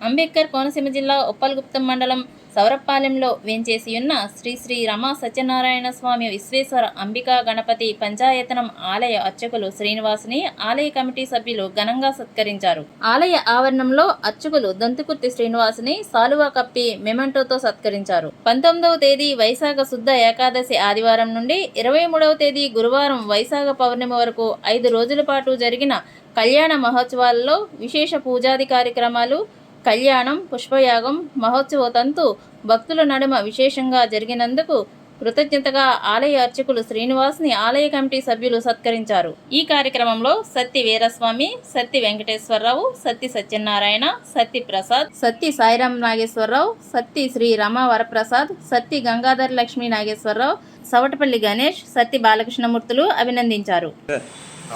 అంబేద్కర్ కోనసీమ జిల్లా ఉప్పల్గుప్తం మండలం సౌరపాలెంలో వేంచేసియున్న శ్రీ శ్రీ రమా సత్యనారాయణ స్వామి విశ్వేశ్వర అంబికా గణపతి పంచాయతనం ఆలయ అర్చకులు శ్రీనివాసుని ఆలయ కమిటీ సభ్యులు ఘనంగా సత్కరించారు. ఆలయ ఆవరణంలో అర్చకులు దంతుకుర్తి శ్రీనివాసుని సాలువా కప్పి మెమంటోతో సత్కరించారు. 19వ తేదీ వైశాఖ శుద్ధ ఏకాదశి ఆదివారం నుండి 23వ తేదీ గురువారం వైశాఖ పౌర్ణమి వరకు 5 రోజుల పాటు జరిగిన కళ్యాణ మహోత్సవాలలో విశేష పూజాది కార్యక్రమాలు, కళ్యాణం, పుష్పయాగం, మహోత్సవ తంతు భక్తుల నడుమ విశేషంగా జరిగినందుకు కృతజ్ఞతగా ఆలయ అర్చకులు శ్రీనివాస్ని ఆలయ కమిటీ సభ్యులు సత్కరించారు. ఈ కార్యక్రమంలో సత్తి వీరస్వామి, సత్తి వెంకటేశ్వరరావు, సత్తి సత్యనారాయణ, సత్తి ప్రసాద్, సత్తి సాయిరాం నాగేశ్వరరావు, సత్తి శ్రీ రమా వరప్రసాద్, సత్తి గంగాధర లక్ష్మీ నాగేశ్వరరావు, సవటపల్లి గణేష్, సత్తి బాలకృష్ణమూర్తులు అభినందించారు.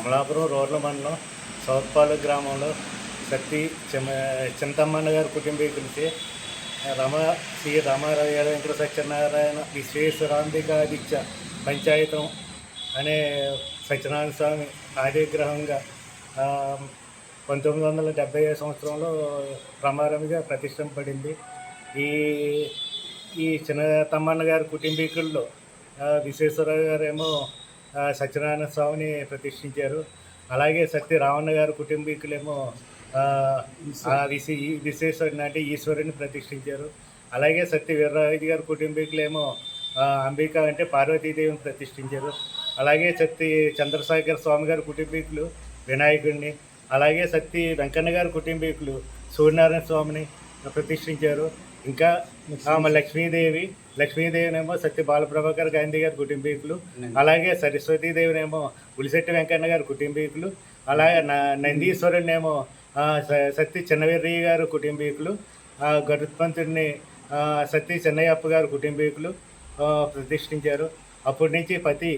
అమలాపురం రోడ్ల మండలం సౌత్పాలెం గ్రామంలో సత్తి చింతమ్మన్న గారి కుటుంబీకులకి శ్రీ రామారావు వెంకట సత్యనారాయణ విశ్వేశ్వరాంబికాదిత్య పంచాయతం అనే సత్యనారాయణ స్వామి ఆదిగ్రహంగా 1975 సంవత్సరంలో రమారమిగా ప్రతిష్ఠింపబడింది. ఈ చిన్న తమ్మన్న గారి కుటుంబీకుల్లో విశ్వేశ్వరరావు గారేమో సత్యనారాయణ స్వామిని ప్రతిష్ఠించారు. అలాగే సత్య రావణ గారి కుటుంబీకులేమో విశ్వేశ్వరుని అంటే ఈశ్వరుని ప్రతిష్ఠించారు. అలాగే సత్య వీర్రాజు గారి కుటుంబీకులేమో అంబిక అంటే పార్వతీదేవిని ప్రతిష్ఠించారు. అలాగే సత్య చంద్రశేఖర స్వామి గారి కుటుంబీకులు వినాయకుడిని, అలాగే సత్య వెంకన్న గారి కుటుంబీకులు సూర్యనారాయణ స్వామిని ప్రతిష్ఠించారు. ఇంకా లక్ష్మీదేవినేమో సత్య బాలప్రభాకర్ గాంధీ గారి కుటుంబీకులు, అలాగే సరస్వతీదేవినేమో ఉలిశెట్టి వెంకన్న గారి కుటుంబీకులు, అలాగే నందీశ్వరునేమో సత్య చిన్నవీరయ్య గారు కుటుంబీకులు, గరుత్మంతుడిని సత్య చెన్నయ్యప్ప గారు కుటుంబీకులు ప్రతిష్ఠించారు. అప్పటి నుంచి ప్రతి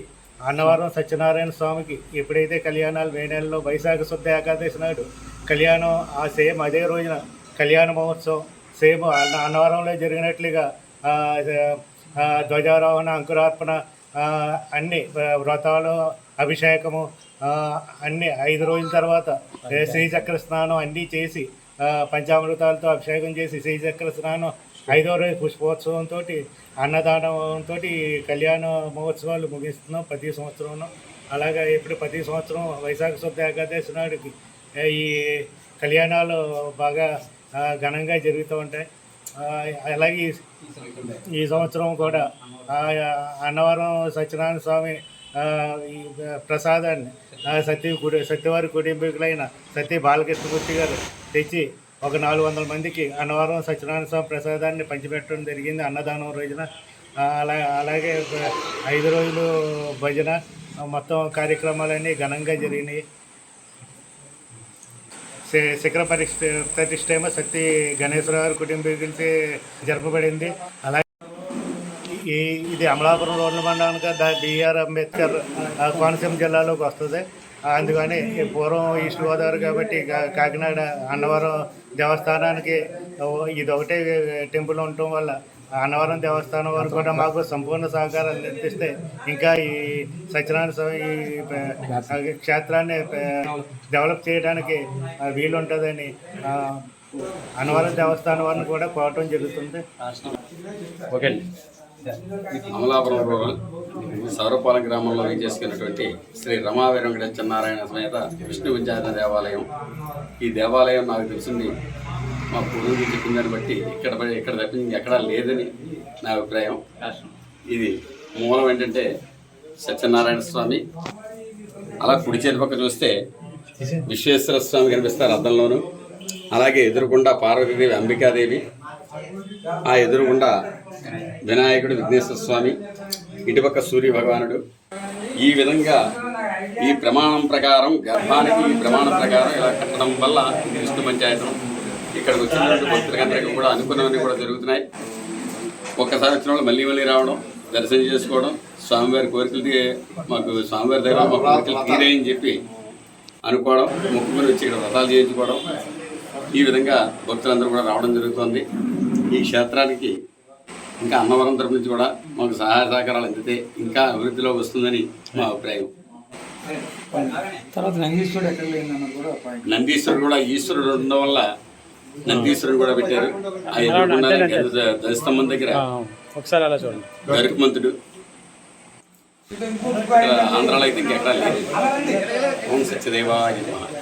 అన్నవరం సత్యనారాయణ స్వామికి ఎప్పుడైతే కళ్యాణాలు మే నెలలో వైశాఖ శుద్ధ ఏకాదశి నాడు కళ్యాణం సేమ్ అదే రోజున కళ్యాణ మహోత్సవం సేమ్ అన్నవరంలో జరిగినట్లుగా ధ్వజారోహణ, అంకురార్పణ, అన్ని వ్రతాలు, అభిషేకము అన్నీ 5 రోజుల తర్వాత శ్రీచక్ర స్నానం అన్నీ చేసి పంచామృతాలతో అభిషేకం చేసి శ్రీచక్ర స్నానం 5వ రోజు పుష్పోత్సవంతో అన్నదానంతో కళ్యాణ మహోత్సవాలు ముగిస్తున్నాం ప్రతి సంవత్సరం. అలాగే ఇప్పుడు ప్రతి సంవత్సరం వైశాఖ శుద్ధ ఏకాదశి నాడుకి ఈ కళ్యాణాలు బాగా ఘనంగా జరుగుతూ ఉంటాయి. అలాగే ఈ సంవత్సరం కూడా అన్నవరం సత్యనారాయణ స్వామి ఈ ప్రసాదాన్ని సత్యవారి కుటుంబీకులైన సత్య బాలకృష్ణమూర్తి గారు తెచ్చి ఒక 400 మందికి అన్నవరం సత్యనారాయణ స్వామి ప్రసాదాన్ని పంచిపెట్టడం జరిగింది అన్నదానం రోజున. అలాగే 5 రోజులు భజన మొత్తం కార్యక్రమాలన్నీ ఘనంగా జరిగినాయి. శిఖర ప్రతిష్ఠ ఏమో సత్య గణేశ్వర గారి కుటుంబీకులకి జరపబడింది. అలాగే ఇది అమలాపురం రోడ్ల మండలానికి బిఆర్ అంబేద్కర్ కోనసీమ జిల్లాలోకి వస్తుంది. అందుకని పూర్వం ఈస్ట్ గోదావరి కాబట్టి కాకినాడ అన్నవరం దేవస్థానానికి ఇది ఒకటే టెంపుల్ ఉండటం వల్ల అన్నవరం దేవస్థానం వారు కూడా మాకు సంపూర్ణ సహకారాలు అందిస్తే ఇంకా ఈ సత్యనారాయణ స్వామి క్షేత్రాన్ని డెవలప్ చేయడానికి వీలుంటుందని అన్నవరం దేవస్థానం వారిని కూడా కోరటం జరుగుతుంది. ఓకే. అమలాపురం రూరల్ సౌరపాలెం గ్రామంలో వేయించేసుకున్నటువంటి శ్రీ రమా వెంకట సత్యనారాయణ సమేత విష్ణు విద్యార్థి దేవాలయం. ఈ దేవాలయం నాకు తెలిసింది మా పూర్వీకులు చెప్పిన దాన్ని బట్టి ఇక్కడ తప్పించి ఎక్కడా లేదని నా అభిప్రాయం. ఇది మూలం ఏంటంటే సత్యనారాయణ స్వామి, అలా కుడి చేతి పక్క చూస్తే విశ్వేశ్వర స్వామి కనిపిస్తారు అద్దంలోను, అలాగే ఎదురుకుండా పార్వతీదేవి అంబికాదేవి, ఆ ఎదురుగుండా వినాయకుడు విఘ్నేశ్వర స్వామి, ఇటుపక్క సూర్య భగవానుడు. ఈ విధంగా ఈ ప్రమాణం ప్రకారం గర్భానికి ఈ ప్రమాణం ప్రకారం ఇలా కట్టడం వల్ల ఇది విష్ణు పంచాయతం. ఇక్కడికి వచ్చినటువంటి భక్తులందరికీ కూడా అనుకున్నవన్నీ కూడా జరుగుతున్నాయి. ఒక్కసారి వచ్చిన వాళ్ళు మళ్ళీ రావడం, దర్శనం చేసుకోవడం, స్వామివారి కోరికలు మాకు స్వామివారి దగ్గర మా కోరికలు తీరేయని చెప్పి అనుకోవడం, మొక్కుకొని వచ్చి ఇక్కడ వ్రతాలు చేయించుకోవడం, ఈ విధంగా భక్తులందరూ కూడా రావడం జరుగుతుంది. ఈ క్షేత్రానికి ఇంకా అన్నవరం తరపు నుంచి కూడా మాకు సహాయ సహకారాలు అందితే ఇంకా అభివృద్ధిలో వస్తుందని మా అభిప్రాయం. తర్వాత నందీశ్వరుడు ఎక్కడ లేదన్నది కూడా నందీశ్వరుడు కూడా ఈశ్వరుడు ఉండడం వల్ల నందీశ్వరుని కూడా పెట్టారు. ఆ ఎదురుకుండానే ధ్వజస్తంభం దగ్గర ఒకసారి అలా చూడండి. గరుకుమంతుడు. ఆంధ్రాలో అయితే ఇంకెక్కడా లేదు. ఓం సత్యదేవాయ నమః.